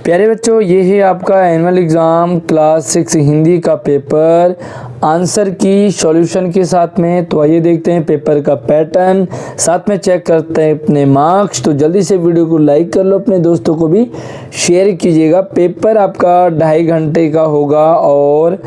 प्यारे बच्चों, ये है आपका एनुअल एग्ज़ाम क्लास 6 हिंदी का पेपर आंसर की सॉल्यूशन के साथ में। तो आइए देखते हैं पेपर का पैटर्न, साथ में चेक करते हैं अपने मार्क्स। तो जल्दी से वीडियो को लाइक कर लो, अपने दोस्तों को भी शेयर कीजिएगा। पेपर आपका 2.5 घंटे का होगा और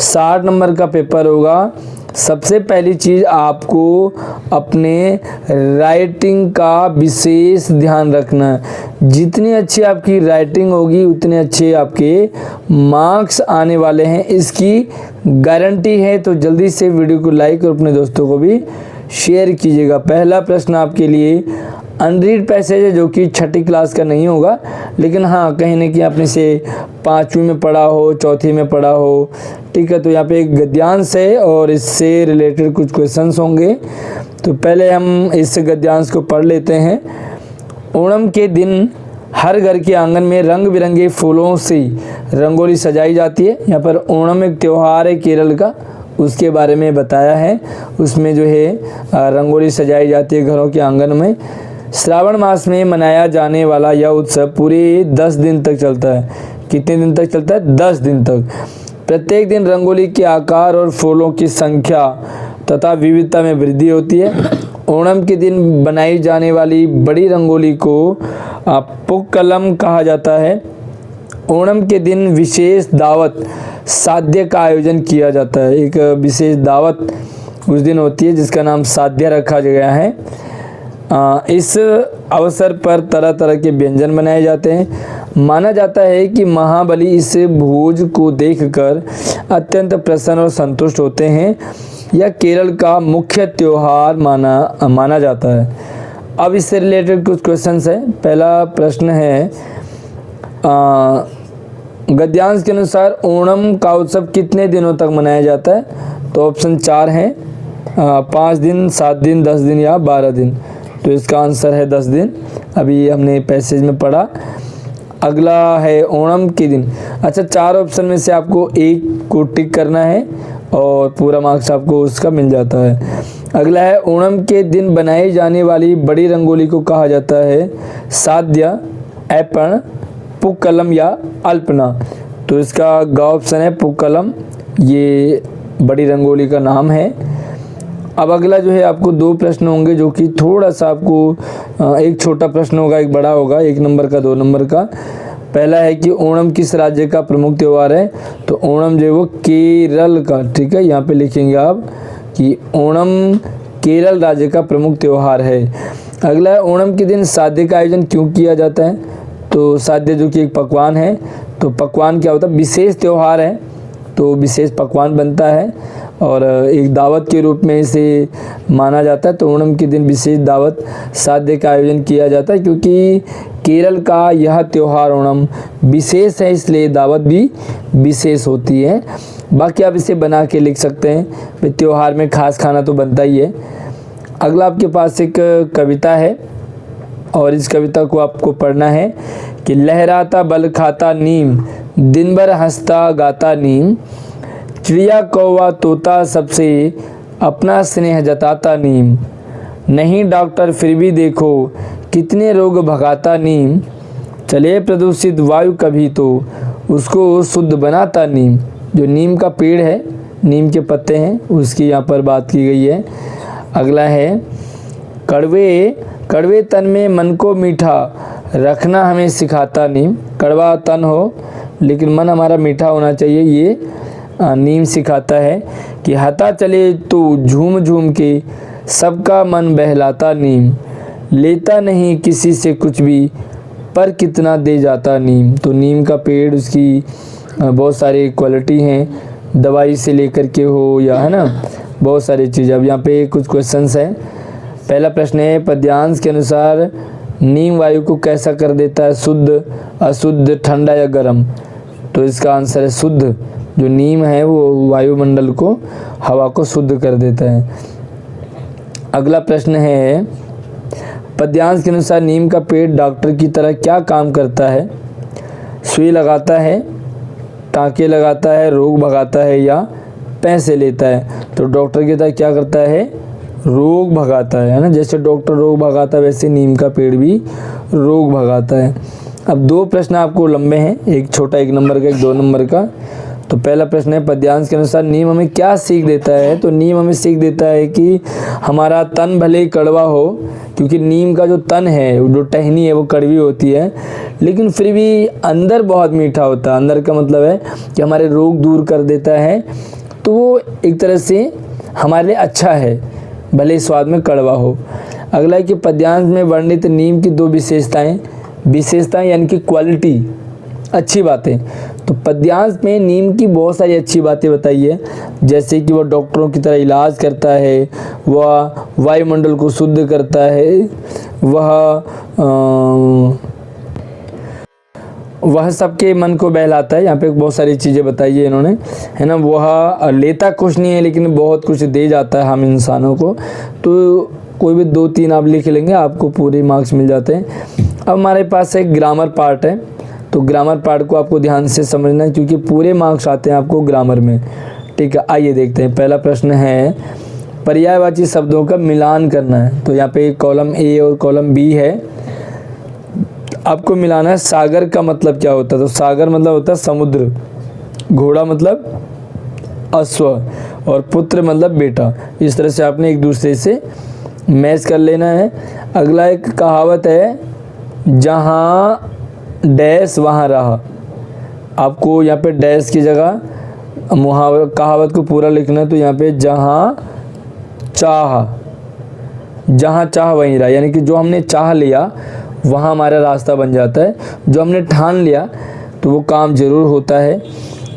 60 नंबर का पेपर होगा। सबसे पहली चीज़, आपको अपने राइटिंग का विशेष ध्यान रखना है। जितनी अच्छी आपकी राइटिंग होगी उतने अच्छे आपके मार्क्स आने वाले हैं, इसकी गारंटी है। तो जल्दी से वीडियो को लाइक और अपने दोस्तों को भी शेयर कीजिएगा। पहला प्रश्न आपके लिए अनरीड पैसेज है, जो कि 6ठी क्लास का नहीं होगा, लेकिन हाँ कहीं ना कहीं आपने से 5वीं में पढ़ा हो, 4थी में पढ़ा हो, ठीक है। तो यहाँ पे एक गद्यांश है और इससे रिलेटेड कुछ क्वेश्चंस होंगे। तो पहले हम इस गद्यांश को पढ़ लेते हैं। ओणम के दिन हर घर के आंगन में रंग बिरंगे फूलों से रंगोली सजाई जाती है। यहाँ पर ओणम एक त्यौहार है केरल का, उसके बारे में बताया है। उसमें जो है रंगोली सजाई जाती है घरों के आंगन में। श्रावण मास में मनाया जाने वाला यह उत्सव पूरे 10 दिन तक चलता है। कितने दिन तक चलता है? 10 दिन तक। प्रत्येक दिन रंगोली के आकार और फूलों की संख्या तथा विविधता में वृद्धि होती है। ओणम के दिन बनाई जाने वाली बड़ी रंगोली को पुक्कलम कहा जाता है। ओणम के दिन विशेष दावत साध्य का आयोजन किया जाता है। एक विशेष दावत उस दिन होती है जिसका नाम साध्य रखा गया है। इस अवसर पर तरह तरह के व्यंजन बनाए जाते हैं। माना जाता है कि महाबली इस भोज को देखकर अत्यंत प्रसन्न और संतुष्ट होते हैं। यह केरल का मुख्य त्योहार माना जाता है। अब इससे रिलेटेड कुछ क्वेश्चंस हैं। पहला प्रश्न है, गद्यांश के अनुसार ओणम का उत्सव कितने दिनों तक मनाया जाता है? तो ऑप्शन 4 हैं, 5 दिन, 7 दिन, 10 दिन या 12 दिन। तो इसका आंसर है 10 दिन। अभी हमने पैसेज में पढ़ा। अगला है ओणम के दिन। अच्छा, 4 ऑप्शन में से आपको एक को टिक करना है और पूरा मार्क्स आपको उसका मिल जाता है। अगला है, ओणम के दिन बनाई जाने वाली बड़ी रंगोली को कहा जाता है साध्य, ऐपण, पुक्कलम या अल्पना। तो इसका ग ऑप्शन है पुक्कलम, ये बड़ी रंगोली का नाम है। अब अगला जो है आपको 2 प्रश्न होंगे, जो कि थोड़ा सा आपको एक छोटा प्रश्न होगा, एक बड़ा होगा, 1 नंबर का 2 नंबर का। पहला है कि ओणम किस राज्य का प्रमुख त्यौहार है? तो ओणम जो है वो केरल का, ठीक है, यहाँ पे लिखेंगे आप कि ओणम केरल राज्य का प्रमुख त्यौहार है। अगला है, ओणम के दिन साध्य का आयोजन क्यों किया जाता है? तो साध्य जो कि एक पकवान है। तो पकवान क्या होता है? विशेष त्यौहार है तो विशेष पकवान बनता है और एक दावत के रूप में इसे माना जाता है। तो ओणम के दिन विशेष दावत साध्य का आयोजन किया जाता है, क्योंकि केरल का यह त्यौहार ओणम विशेष है, इसलिए दावत भी विशेष होती है। बाकी आप इसे बना के लिख सकते हैं, भाई त्यौहार में खास खाना तो बनता ही है। अगला आपके पास एक कविता है और इस कविता को आपको पढ़ना है कि लहराता बल खाता नीम, दिन भर हंसता गाता नीम, चिड़िया कौवा तोता सबसे अपना स्नेह जताता नीम, नहीं डॉक्टर फिर भी देखो कितने रोग भगाता नीम, चले प्रदूषित वायु कभी तो उसको शुद्ध बनाता नीम। जो नीम का पेड़ है, नीम के पत्ते हैं, उसकी यहाँ पर बात की गई है। अगला है, कड़वे तन में मन को मीठा रखना हमें सिखाता नीम। कड़वा तन हो लेकिन मन हमारा मीठा होना चाहिए, ये नीम सिखाता है। कि हता चले तो झूम झूम के सबका मन बहलाता नीम, लेता नहीं किसी से कुछ भी पर कितना दे जाता नीम। तो नीम का पेड़, उसकी बहुत सारी क्वालिटी हैं, दवाई से लेकर के हो या है ना, बहुत सारी चीज़। अब यहाँ पे कुछ क्वेश्चंस हैं। पहला प्रश्न है, पद्यांश के अनुसार नीम वायु को कैसा कर देता है? शुद्ध, अशुद्ध, ठंडा या गर्म? तो इसका आंसर है शुद्ध। जो नीम है वो वायुमंडल को, हवा को शुद्ध कर देता है। अगला प्रश्न है, पद्यांश के अनुसार नीम का पेड़ डॉक्टर की तरह क्या काम करता है? सुई लगाता है, टाँके लगाता है, रोग भगाता है या पैसे लेता है? तो डॉक्टर की तरह क्या करता है? रोग भगाता है ना। जैसे डॉक्टर रोग भगाता है वैसे नीम का पेड़ भी रोग भगाता है। अब 2 प्रश्न आपको लंबे हैं, एक छोटा 1 नंबर का, एक 2 नंबर का। तो पहला प्रश्न है, पद्यांश के अनुसार नीम हमें क्या सीख देता है? तो नीम हमें सीख देता है कि हमारा तन भले ही कड़वा हो, क्योंकि नीम का जो तन है, जो टहनी है, वो कड़वी होती है, लेकिन फिर भी अंदर बहुत मीठा होता है। अंदर का मतलब है कि हमारे रोग दूर कर देता है, तो वो एक तरह से हमारे लिए अच्छा है, भले स्वाद में कड़वा हो। अगला है कि पद्यांश में वर्णित नीम की 2 विशेषताएं यानी कि क्वालिटी, अच्छी बातें। तो पद्यांश में नीम की बहुत सारी अच्छी बातें बताई है, जैसे कि वह डॉक्टरों की तरह इलाज करता है, वह वायुमंडल को शुद्ध करता है, वह सबके मन को बहलाता है। यहाँ पे बहुत सारी चीज़ें बताई है इन्होंने, है ना। वह लेता कुछ नहीं है लेकिन बहुत कुछ दे जाता है हम इंसानों को। तो कोई भी 2-3 आप लिख लेंगे, आपको पूरे मार्क्स मिल जाते हैं। अब हमारे पास एक ग्रामर पार्ट है, तो ग्रामर पार्ट को आपको ध्यान से समझना है, क्योंकि पूरे मार्क्स आते हैं आपको ग्रामर में। ठीक है, आइए देखते हैं। पहला प्रश्न है, पर्यायवाची शब्दों का मिलान करना है। तो यहाँ पे कॉलम ए और कॉलम बी है, आपको मिलाना है। सागर का मतलब क्या होता है? तो सागर मतलब होता है समुद्र, घोड़ा मतलब अश्व, और पुत्र मतलब बेटा। इस तरह से आपने एक दूसरे से मैच कर लेना है। अगला एक कहावत है, जहाँ डैश वहाँ रहा। आपको यहाँ पे डैश की जगह कहावत को पूरा लिखना है। तो यहाँ पे जहाँ चाह वहीं रहा, यानी कि जो हमने चाह लिया वहाँ हमारा रास्ता बन जाता है। जो हमने ठान लिया तो वो काम जरूर होता है।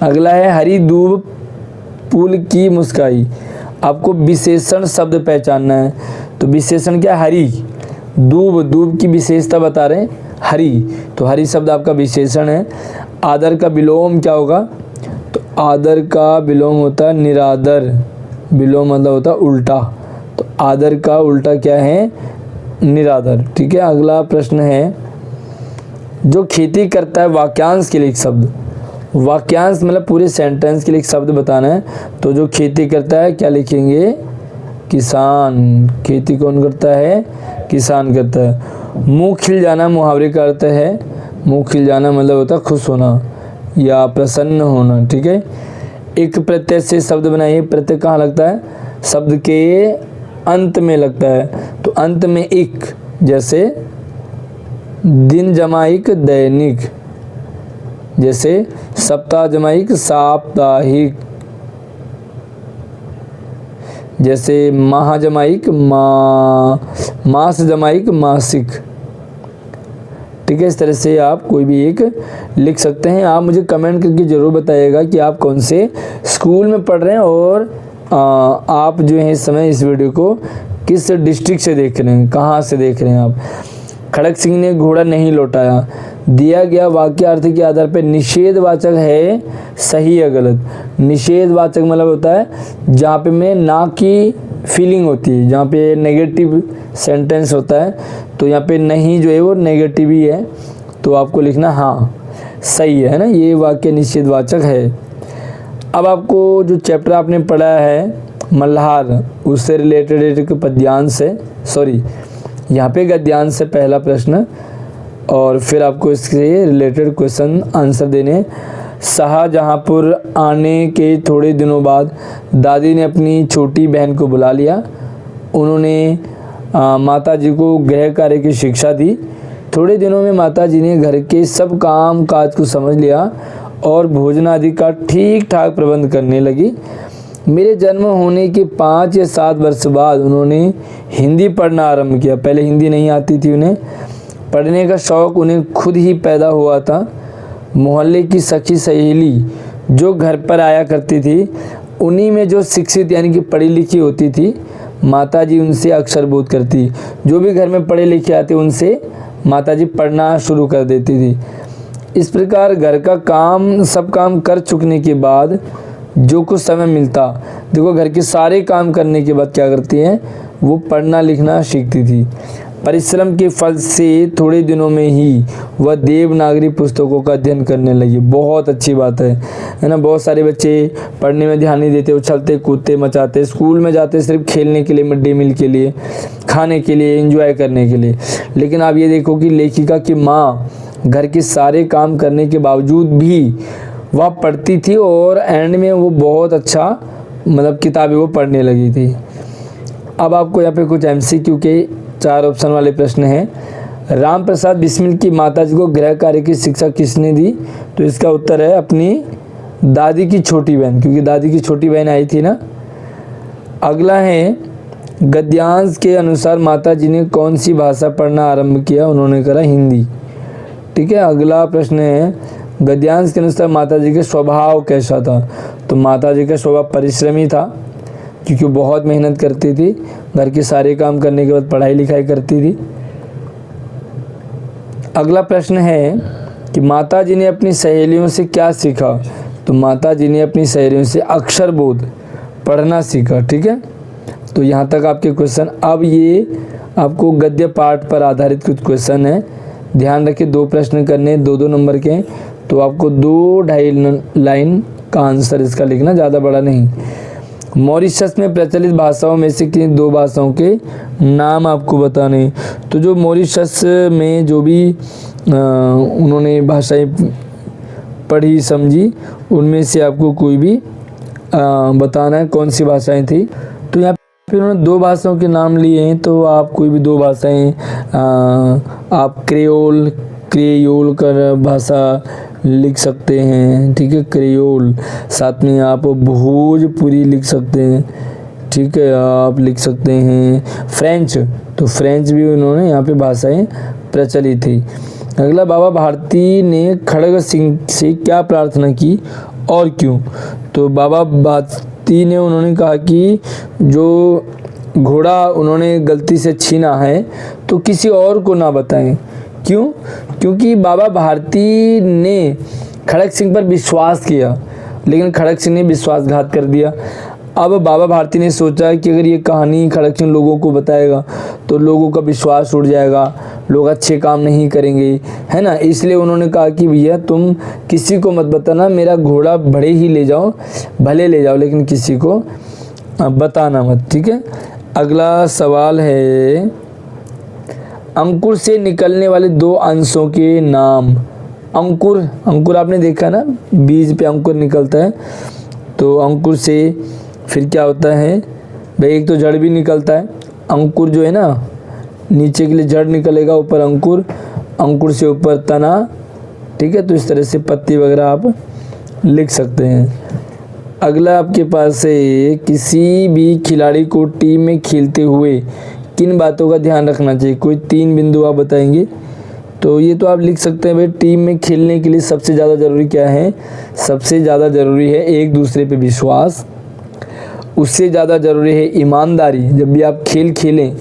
अगला है, हरी दूब पुल की मुस्काई। आपको विशेषण शब्द पहचानना है। तो विशेषण क्या? हरी। दूब की विशेषता बता रहे हैं, हरी। तो हरी शब्द आपका विशेषण है। आदर का विलोम क्या होगा? तो आदर का विलोम होता है निरादर। विलोम मतलब होता है उल्टा, तो आदर का उल्टा क्या है? निरादर। ठीक है, अगला प्रश्न है, जो खेती करता है वाक्यांश के लिए एक शब्द। वाक्यांश मतलब पूरे सेंटेंस के लिए एक शब्द बताना है। तो जो खेती करता है क्या लिखेंगे? किसान। खेती कौन करता है? किसान करता है। मुंह खिल जाना मुहावरे का अर्थ है। मुंह खिल जाना मतलब होता है खुश होना या प्रसन्न होना। ठीक है, एक प्रत्यय से शब्द बनाइए। प्रत्यय कहाँ लगता है? शब्द के अंत में लगता है। तो अंत में एक, जैसे दिन जमाइक दैनिक, जैसे सप्ताह जमाइक साप्ताहिक, जैसे माह जमाइक मास जमाइक मासिक। ठीक है, इस तरह से आप कोई भी एक लिख सकते हैं। आप मुझे कमेंट करके ज़रूर बताइएगा कि आप कौन से स्कूल में पढ़ रहे हैं, और आप जो है इस समय इस वीडियो को किस डिस्ट्रिक्ट से देख रहे हैं, कहाँ से देख रहे हैं आप। खड़क सिंह ने घोड़ा नहीं लौटाया। दिया गया वाक्य अर्थ के आधार पर निषेधवाचक है सही या गलत। निषेधवाचक मतलब होता है जहाँ पे में ना की फीलिंग होती है, जहाँ पे नेगेटिव सेंटेंस होता है। तो यहाँ पे नहीं जो है वो नेगेटिव ही है, तो आपको लिखना हाँ सही है ना, ये वाक्य निषेधवाचक है। अब आपको जो चैप्टर आपने पढ़ा है मल्हार, उससे रिलेटेड एक पद्यांश है, सॉरी यहाँ पे गद्यांश से पहला प्रश्न, और फिर आपको इसके रिलेटेड क्वेश्चन आंसर देने। शाहजहाँपुर आने के थोड़े दिनों बाद दादी ने अपनी छोटी बहन को बुला लिया। उन्होंने माताजी को गृह कार्य की शिक्षा दी। थोड़े दिनों में माताजी ने घर के सब काम काज को समझ लिया और भोजन आदि का ठीक ठाक प्रबंध करने लगी। मेरे जन्म होने के 5 या 7 वर्ष बाद उन्होंने हिंदी पढ़ना आरंभ किया। पहले हिंदी नहीं आती थी उन्हें, पढ़ने का शौक़ उन्हें खुद ही पैदा हुआ था। मोहल्ले की सखी सहेली जो घर पर आया करती थी, उन्हीं में जो शिक्षित यानी कि पढ़ी लिखी होती थी, माताजी उनसे अक्षर बोध करती। जो भी घर में पढ़े लिखे आते उनसे माताजी पढ़ना शुरू कर देती थी। इस प्रकार घर का काम सब काम कर चुकने के बाद जो कुछ समय मिलता, देखो घर के सारे काम करने के बाद क्या करती हैं, वो पढ़ना लिखना सीखती थी। परिश्रम के फल से थोड़े दिनों में ही वह देवनागरी पुस्तकों का अध्ययन करने लगी। बहुत अच्छी बात है ना। बहुत सारे बच्चे पढ़ने में ध्यान नहीं देते, उछलते कूदते मचाते, स्कूल में जाते सिर्फ खेलने के लिए, मिड डे मील के लिए, खाने के लिए, एंजॉय करने के लिए। लेकिन आप ये देखो कि लेखिका की माँ घर के सारे काम करने के बावजूद भी वह पढ़ती थी और एंड में वो बहुत अच्छा मतलब किताबें वो पढ़ने लगी थी। अब आपको यहाँ पे कुछ MCQ के 4 ऑप्शन वाले प्रश्न हैं। राम प्रसाद बिस्मिल की माताजी को गृह कार्य की शिक्षा किसने दी? तो इसका उत्तर है अपनी दादी की छोटी बहन, क्योंकि दादी की छोटी बहन आई थी ना। अगला है गद्यांश के अनुसार माताजी ने कौन सी भाषा पढ़ना आरंभ किया? उन्होंने करा हिंदी। ठीक है। अगला प्रश्न है गद्यांश के अनुसार माताजी का स्वभाव कैसा था? तो माताजी का स्वभाव परिश्रमी था, क्योंकि वो बहुत मेहनत करती थी, घर के सारे काम करने के बाद पढ़ाई लिखाई करती थी। अगला प्रश्न है कि माताजी ने अपनी सहेलियों से क्या सीखा? तो माताजी ने अपनी सहेलियों से अक्षर बोध पढ़ना सीखा। ठीक है। तो यहाँ तक आपके क्वेश्चन। अब ये आपको गद्य पाठ पर आधारित कुछ क्वेश्चन है, ध्यान रखिए। 2 प्रश्न करने, 2-2 नंबर के, तो आपको 2-2.5 लाइन का आंसर इसका लिखना, ज़्यादा बड़ा नहीं। मॉरिशस में प्रचलित भाषाओं में से किन 2 भाषाओं के नाम आपको बताने? तो जो मॉरिशस में जो भी उन्होंने भाषाएं पढ़ी समझी, उनमें से आपको कोई भी बताना है कौन सी भाषाएं थी। तो यहाँ पे उन्होंने 2 भाषाओं के नाम लिए हैं, तो आप कोई भी 2 भाषाएं आप क्रेयोल का भाषा लिख सकते हैं। ठीक है, क्रेयोल। साथ में आप भोजपुरी लिख सकते हैं। ठीक है, आप लिख सकते हैं फ्रेंच, तो फ्रेंच भी उन्होंने यहाँ पे भाषाएं प्रचलित थी। अगला, बाबा भारती ने खड़ग सिंह से क्या प्रार्थना की और क्यों? तो बाबा भारती ने उन्होंने कहा कि जो घोड़ा उन्होंने गलती से छीना है तो किसी और को ना बताएं। क्यों? क्योंकि बाबा भारती ने खड़ग सिंह पर विश्वास किया, लेकिन खड़ग सिंह ने विश्वासघात कर दिया। अब बाबा भारती ने सोचा कि अगर ये कहानी खड़ग सिंह लोगों को बताएगा तो लोगों का विश्वास उड़ जाएगा, लोग अच्छे काम नहीं करेंगे, है ना। इसलिए उन्होंने कहा कि भैया तुम किसी को मत बताना, मेरा घोड़ा भले ही ले जाओ, भले ले जाओ, लेकिन किसी को बताना मत। ठीक है। अगला सवाल है, अंकुर से निकलने वाले 2 अंशों के नाम। अंकुर आपने देखा ना, बीज पे अंकुर निकलता है, तो अंकुर से फिर क्या होता है भाई, एक तो जड़ भी निकलता है। अंकुर जो है ना, नीचे के लिए जड़ निकलेगा, ऊपर अंकुर, अंकुर से ऊपर तना। ठीक है, तो इस तरह से पत्ती वगैरह आप लिख सकते हैं। अगला आपके पास है, किसी भी खिलाड़ी को टीम में खेलते हुए किन बातों का ध्यान रखना चाहिए? कोई 3 बिंदु आप बताएंगे। तो ये तो आप लिख सकते हैं भाई, टीम में खेलने के लिए सबसे ज़्यादा ज़रूरी क्या है? सबसे ज़्यादा ज़रूरी है एक दूसरे पे विश्वास, उससे ज़्यादा ज़रूरी है ईमानदारी। जब भी आप खेल खेलें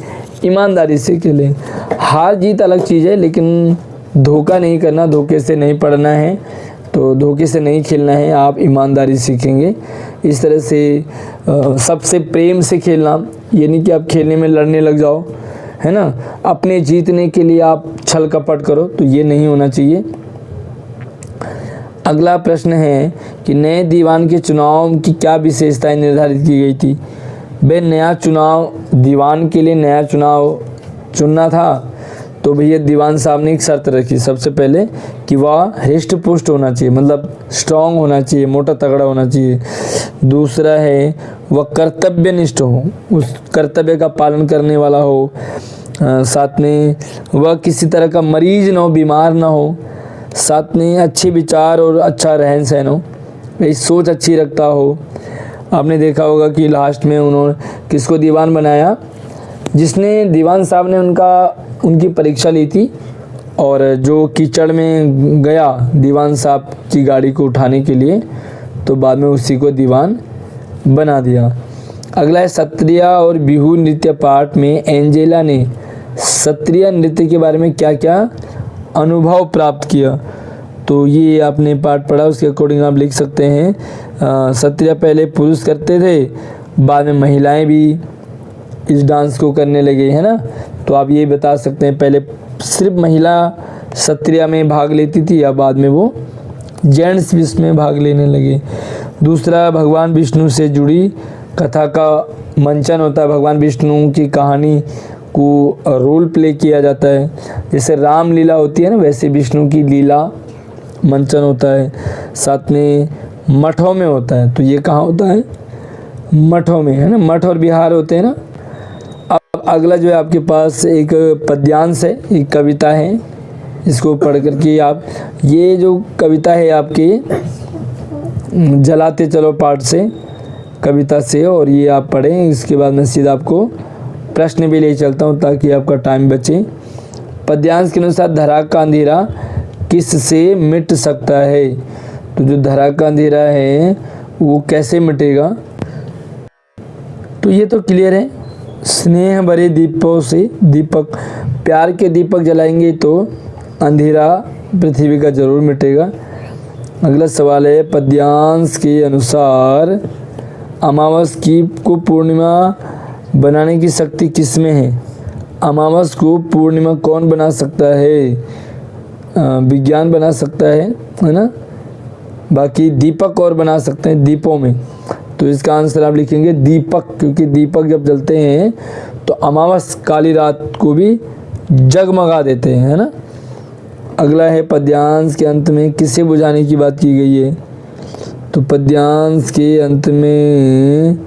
ईमानदारी से खेलें। हार जीत अलग चीज़ है, लेकिन धोखा नहीं करना, धोखे से नहीं पढ़ना है, तो धोखे से नहीं खेलना है, आप ईमानदारी सीखेंगे। इस तरह से सबसे प्रेम से खेलना, ये नहीं कि आप खेलने में लड़ने लग जाओ, है ना। अपने जीतने के लिए आप छल कपट करो, तो ये नहीं होना चाहिए। अगला प्रश्न है कि नए दीवान के चुनाव की क्या विशेषताएं निर्धारित की गई थी? भाई नया चुनाव, दीवान के लिए नया चुनाव चुनना था, तो भैया दीवान साहब ने एक शर्त रखी सबसे पहले कि वह हृष्ट पुष्ट होना चाहिए, मतलब स्ट्रांग होना चाहिए, मोटा तगड़ा होना चाहिए। दूसरा है वह कर्तव्यनिष्ठ हो, उस कर्तव्य का पालन करने वाला हो। साथ में वह किसी तरह का मरीज ना हो, बीमार ना हो। साथ में अच्छे विचार और अच्छा रहन सहन हो, भाई सोच अच्छी रखता हो। आपने देखा होगा कि लास्ट में उन्होंने किसको दीवान बनाया? जिसने दीवान साहब ने उनकी परीक्षा ली थी, और जो कीचड़ में गया दीवान साहब की गाड़ी को उठाने के लिए, तो बाद में उसी को दीवान बना दिया। अगला है, सत्रिय और बिहू नृत्य पाठ में एंजेला ने सत्रिय नृत्य के बारे में क्या क्या अनुभव प्राप्त किया? तो ये आपने पाठ पढ़ा, उसके अकॉर्डिंग आप लिख सकते हैं। सत्रिय पहले पुरुष करते थे, बाद में महिलाएं भी इस डांस को करने लगे, है ना। तो आप ये बता सकते हैं, पहले सिर्फ महिला सत्रिया में भाग लेती थी, या बाद में वो जेंट्स भी इसमें भाग लेने लगे। दूसरा, भगवान विष्णु से जुड़ी कथा का मंचन होता है, भगवान विष्णु की कहानी को रोल प्ले किया जाता है। जैसे रामलीला होती है ना, वैसे विष्णु की लीला मंचन होता है। साथ में मठों में होता है, तो ये कहाँ होता है? मठों में, है ना, मठ और विहार होते हैं ना। अब अगला जो है आपके पास एक पद्यांश है, एक कविता है, इसको पढ़ करके आप, ये जो कविता है आपकी जलाते चलो पाठ से, कविता से, और ये आप पढ़ें। इसके बाद मैं सीधा आपको प्रश्न भी ले चलता हूँ ताकि आपका टाइम बचे। पद्यांश के अनुसार धरा का अंधेरा किससे मिट सकता है? तो जो धरा का अंधेरा है वो कैसे मिटेगा? तो ये तो क्लियर है, स्नेह भरे दीपों से, दीपक, प्यार के दीपक जलाएंगे तो अंधेरा पृथ्वी का जरूर मिटेगा। अगला सवाल है, पद्यांश के अनुसार अमावस की को पूर्णिमा बनाने की शक्ति किसमें है? अमावस को पूर्णिमा कौन बना सकता है? विज्ञान बना सकता है ना। बाकी दीपक और बना सकते हैं दीपों में, तो इसका आंसर आप लिखेंगे दीपक, क्योंकि दीपक जब जलते हैं तो अमावस काली रात को भी जगमगा देते हैं, है ना। अगला है, पद्यांश के अंत में किसे बुझाने की बात की गई है? तो पद्यांश के अंत में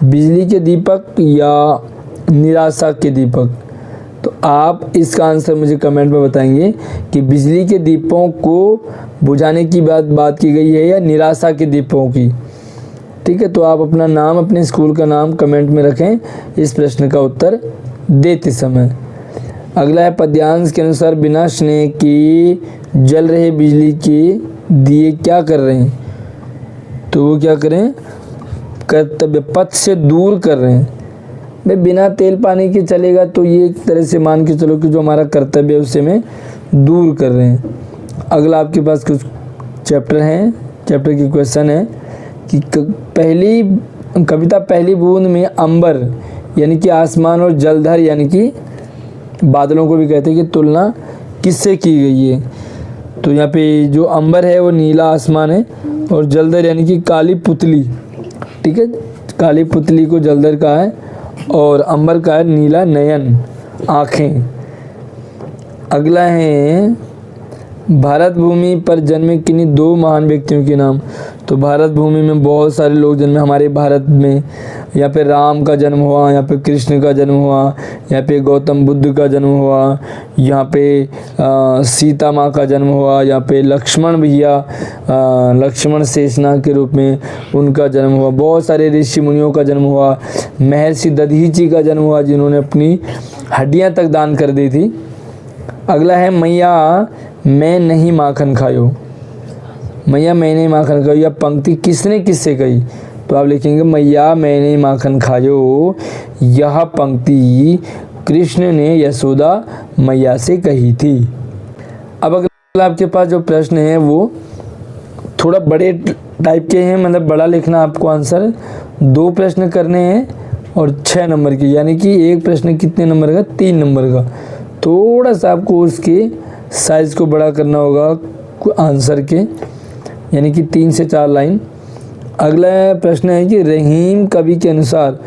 बिजली के दीपक या निराशा के दीपक? तो आप इसका आंसर मुझे कमेंट में बताएंगे कि बिजली के दीपों को बुझाने की बात की गई है या निराशा के दीपों की। ठीक है, तो आप अपना नाम, अपने स्कूल का नाम कमेंट में रखें इस प्रश्न का उत्तर देते समय। अगला है, पद्यांश के अनुसार बिना स्नेह की जल रहे बिजली के दिए क्या कर रहे हैं? तो वो क्या करें? कर्तव्य पथ से दूर कर रहे हैं। भाई बिना तेल पानी के चलेगा तो ये एक तरह से मान के चलो कि जो हमारा कर्तव्य है उससे में दूर कर रहे हैं। अगला आपके पास कुछ चैप्टर हैं, चैप्टर की क्वेश्चन है कि पहली कविता पहली बूंद में अंबर यानी कि आसमान और जलधर यानी कि बादलों को भी कहते हैं कि तुलना किससे की गई है? तो यहाँ पे जो अंबर है वो नीला आसमान है और जलधर यानी कि काली पुतली, ठीक है, काली पुतली को जलधर कहा है और अंबर का है नीला नयन, आँखें। अगला है, भारत भूमि पर जन्मे किन्हीं दो महान व्यक्तियों के नाम? तो भारत भूमि में बहुत सारे लोग जन्मे हमारे भारत में। यहाँ पे राम का जन्म हुआ, यहाँ पे कृष्ण का जन्म हुआ, यहाँ पे गौतम बुद्ध का जन्म हुआ, यहाँ पे सीता माँ का जन्म हुआ, यहाँ पे लक्ष्मण भैया, लक्ष्मण शेषनाग के रूप में उनका जन्म हुआ। बहुत सारे ऋषि मुनियों का जन्म हुआ। महर्षि दधीची का जन्म हुआ जिन्होंने अपनी हड्डियाँ तक दान कर दी थी। अगला है, मैया मैं नहीं माखन खायो। मैया मैंने माखन खायो, यह पंक्ति किसने किससे कही? तो आप लिखेंगे मैया मैंने माखन खायो, यह पंक्ति कृष्ण ने यशोदा मैया से कही थी। अब अगला आपके पास जो प्रश्न है वो थोड़ा बड़े टाइप के हैं, मतलब बड़ा लिखना आपको आंसर। 2 प्रश्न करने हैं और 6 नंबर के, यानी कि एक प्रश्न कितने नंबर का? 3 नंबर का। थोड़ा सा आपको उसके साइज़ को बड़ा करना होगा आंसर के, यानी कि 3 से 4 लाइन। अगला प्रश्न है कि रहीम कवि के अनुसार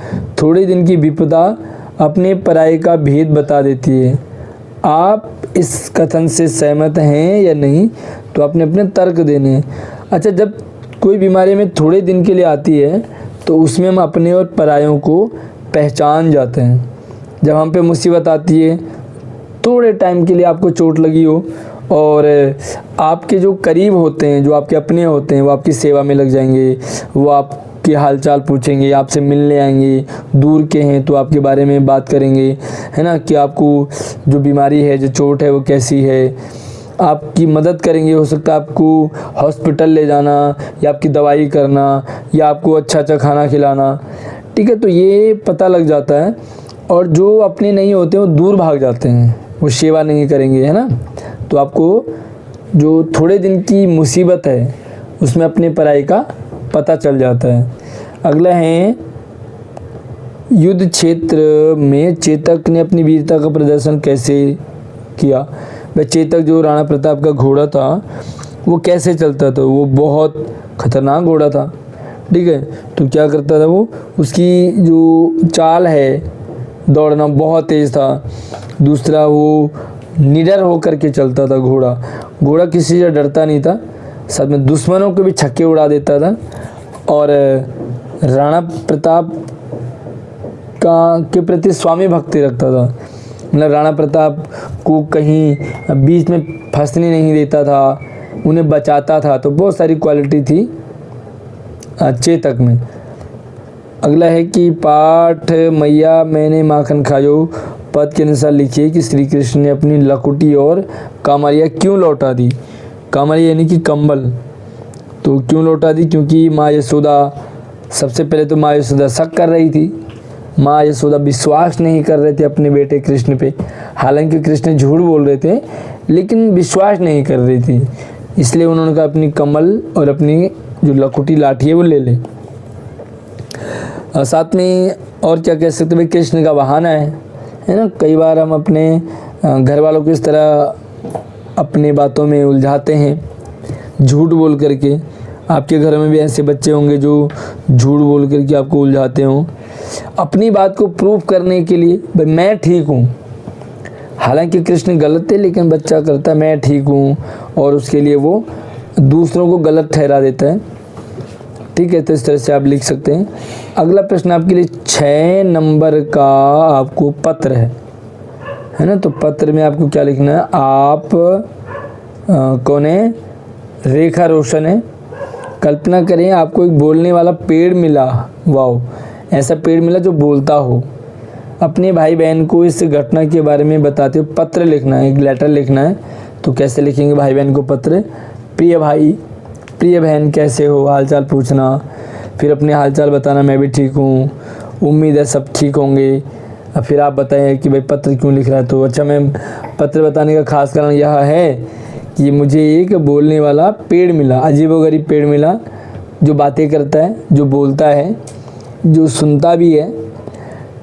थोड़े दिन की विपदा अपने पराये का भेद बता देती है। आप इस कथन से सहमत हैं या नहीं? तो आपने अपने तर्क देने हैं। अच्छा, जब कोई बीमारी में थोड़े दिन के लिए आती है तो उसमें हम अपने और परायों को पहचान जाते हैं। जब हम पे मुसीबत आती है, थोड़े टाइम के लिए आपको चोट लगी हो और आपके जो करीब होते हैं, जो आपके अपने होते हैं, वो आपकी सेवा में लग जाएंगे, वो आपके हालचाल पूछेंगे, आपसे मिलने आएंगे। दूर के हैं तो आपके बारे में बात करेंगे, है ना, कि आपको जो बीमारी है, जो चोट है वो कैसी है, आपकी मदद करेंगे। हो सकता है आपको हॉस्पिटल ले जाना या आपकी दवाई करना या आपको अच्छा अच्छा खाना खिलाना, ठीक है। तो ये पता लग जाता है। और जो अपने नहीं होते वो दूर भाग जाते हैं, वो सेवा नहीं करेंगे, है ना। तो आपको जो थोड़े दिन की मुसीबत है उसमें अपने पराई का पता चल जाता है। अगला है, युद्ध क्षेत्र में चेतक ने अपनी वीरता का प्रदर्शन कैसे किया? वह चेतक जो राणा प्रताप का घोड़ा था वो कैसे चलता था? वो बहुत खतरनाक घोड़ा था, ठीक है। तो क्या करता था वो, उसकी जो चाल है दौड़ना बहुत तेज़ था। दूसरा वो निडर होकर के चलता था घोड़ा किसी से डरता नहीं था, साथ में दुश्मनों के भी छक्के उड़ा देता था। और राणा प्रताप के प्रति स्वामी भक्ति रखता था, मतलब राणा प्रताप को कहीं बीच में फंसने नहीं देता था, उन्हें बचाता था। तो बहुत सारी क्वालिटी थी चेतक में। अगला है कि पाठ मैया मैंने माखन खायो पद के अनुसार लिखिए कि श्री कृष्ण ने अपनी लकुटी और कामरिया क्यों लौटा दी। कामरिया यानी कि कंबल, तो क्यों लौटा दी, क्योंकि माँ यशोदा, सबसे पहले तो माँ यशोदा शक कर रही थी, माँ यशोदा विश्वास नहीं कर रहे थे अपने बेटे कृष्ण पे। हालांकि कृष्ण झूठ बोल रहे थे लेकिन विश्वास नहीं कर रही थी, इसलिए उन्होंने कहा अपनी कमल और अपनी जो लकुटी लाठी है वो ले ले। साथ में और क्या कह सकते भाई, कृष्ण का बहाना है ना। कई बार हम अपने घर वालों को इस तरह अपने बातों में उलझाते हैं झूठ बोल करके। आपके घर में भी ऐसे बच्चे होंगे जो झूठ बोल करके आपको उलझाते हों अपनी बात को प्रूव करने के लिए, भाई मैं ठीक हूँ। हालांकि कृष्ण गलत थे लेकिन बच्चा करता है मैं ठीक हूँ, और उसके लिए वो दूसरों को गलत ठहरा देता है। ठीक है, तो इस तरह से आप लिख सकते हैं। अगला प्रश्न आपके लिए 6 नंबर का आपको पत्र है ना। तो पत्र में आपको क्या लिखना है, आप कौन है, रेखा रोशन है। कल्पना करें आपको एक बोलने वाला पेड़ मिला, वाओ, ऐसा पेड़ मिला जो बोलता हो। अपने भाई बहन को इस घटना के बारे में बताते हुए पत्र लिखना है, एक लेटर लिखना है। तो कैसे लिखेंगे भाई बहन को पत्र, प्रिय भाई प्रिय बहन कैसे हो, हालचाल पूछना, फिर अपने हालचाल बताना मैं भी ठीक हूँ, उम्मीद है सब ठीक होंगे। फिर आप बताएं कि भाई पत्र क्यों लिख रहा है। तो अच्छा, मैं पत्र बताने का खास कारण यह है कि मुझे एक बोलने वाला पेड़ मिला, अजीबोगरीब पेड़ मिला जो बातें करता है, जो बोलता है, जो सुनता भी है।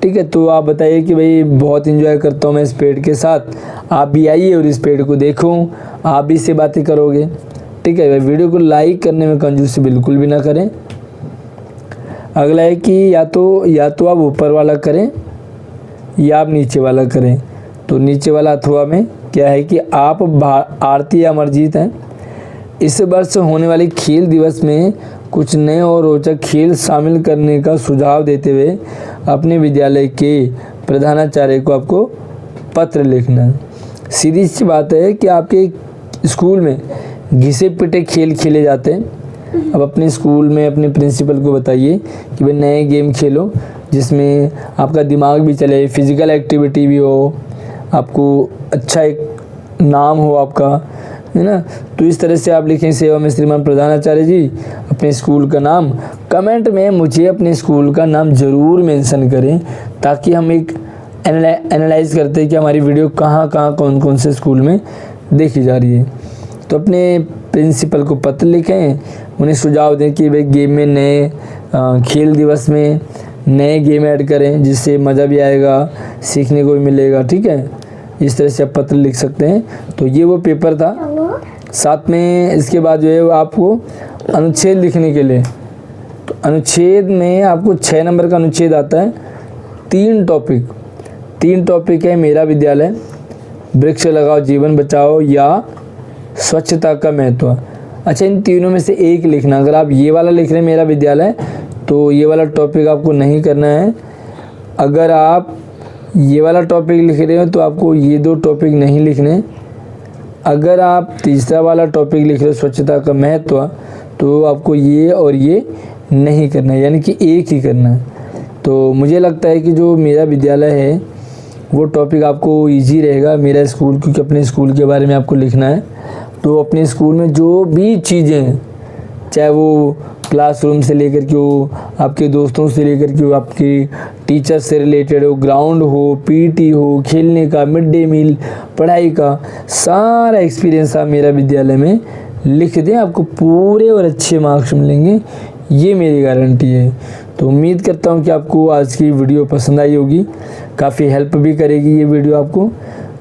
ठीक है, तो आप बताइए कि भाई बहुत एंजॉय करता हूँ मैं इस पेड़ के साथ, आप भी आइए और इस पेड़ को देखो, आप भी इससे बातें करोगे। ठीक है, वीडियो को लाइक करने में कंजूसी बिल्कुल भी ना करें। अगला है कि या तो आप ऊपर वाला करें या आप नीचे वाला करें। तो नीचे वाला अथवा में क्या है कि आप आरती या अमरजीत हैं। इस वर्ष होने वाले खेल दिवस में कुछ नए और रोचक खेल शामिल करने का सुझाव देते हुए अपने विद्यालय के प्रधानाचार्य को आपको पत्र लिखना है। सीधी सी बात है कि आपके स्कूल में घिसे पिटे खेल खेले जाते हैं। अब अपने स्कूल में अपने प्रिंसिपल को बताइए कि भाई नए गेम खेलो जिसमें आपका दिमाग भी चले, फिजिकल एक्टिविटी भी हो, आपको अच्छा एक नाम हो आपका, है ना। तो इस तरह से आप लिखें, सेवा में श्रीमान प्रधानाचार्य जी अपने स्कूल का नाम। कमेंट में मुझे अपने स्कूल का नाम ज़रूर मेंशन करें ताकि हम एक एनालाइज करते हैं कि हमारी वीडियो कहाँ कौन कौन से स्कूल में देखी जा रही है। तो अपने प्रिंसिपल को पत्र लिखें, उन्हें सुझाव दें कि भाई गेम में नए खेल दिवस में नए गेम ऐड करें जिससे मज़ा भी आएगा, सीखने को भी मिलेगा। ठीक है, इस तरह से आप पत्र लिख सकते हैं। तो ये वो पेपर था। साथ में इसके बाद जो है आपको अनुच्छेद लिखने के लिए, तो अनुच्छेद में आपको 6 नंबर का अनुच्छेद आता है। 3 टॉपिक है, मेरा विद्यालय, वृक्ष लगाओ जीवन बचाओ या स्वच्छता का महत्व। अच्छा, इन तीनों में से एक लिखना। अगर आप ये वाला लिख रहे हैं मेरा विद्यालय, तो ये वाला टॉपिक आपको नहीं करना है। अगर आप ये वाला टॉपिक लिख रहे हो तो आपको ये 2 टॉपिक नहीं लिखने। अगर आप तीसरा वाला टॉपिक लिख रहे हो स्वच्छता का महत्व, तो आपको ये और ये नहीं करना है, यानी कि एक ही करना है। तो मुझे लगता है कि जो मेरा विद्यालय है वो टॉपिक आपको इजी रहेगा, मेरा स्कूल, क्योंकि अपने स्कूल के बारे में आपको लिखना है। तो अपने स्कूल में जो भी चीज़ें हैं, चाहे वो क्लासरूम से लेकर के हो, आपके दोस्तों से लेकर के हो, आपके टीचर से रिलेटेड हो, ग्राउंड हो, पीटी हो, खेलने का, मिड डे मील, पढ़ाई का, सारा एक्सपीरियंस आप मेरा विद्यालय में लिख दें, आपको पूरे और अच्छे मार्क्स मिलेंगे, ये मेरी गारंटी है। तो उम्मीद करता हूँ कि आपको आज की वीडियो पसंद आई होगी, काफ़ी हेल्प भी करेगी ये वीडियो आपको।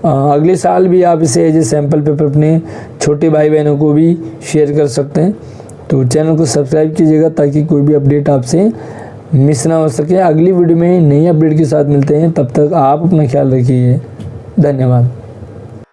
अगले साल भी आप इसे एज ए सैम्पल पेपर अपने छोटे भाई बहनों को भी शेयर कर सकते हैं। तो चैनल को सब्सक्राइब कीजिएगा ताकि कोई भी अपडेट आपसे मिस ना हो सके। अगली वीडियो में नई अपडेट के साथ मिलते हैं, तब तक आप अपना ख्याल रखिए। धन्यवाद।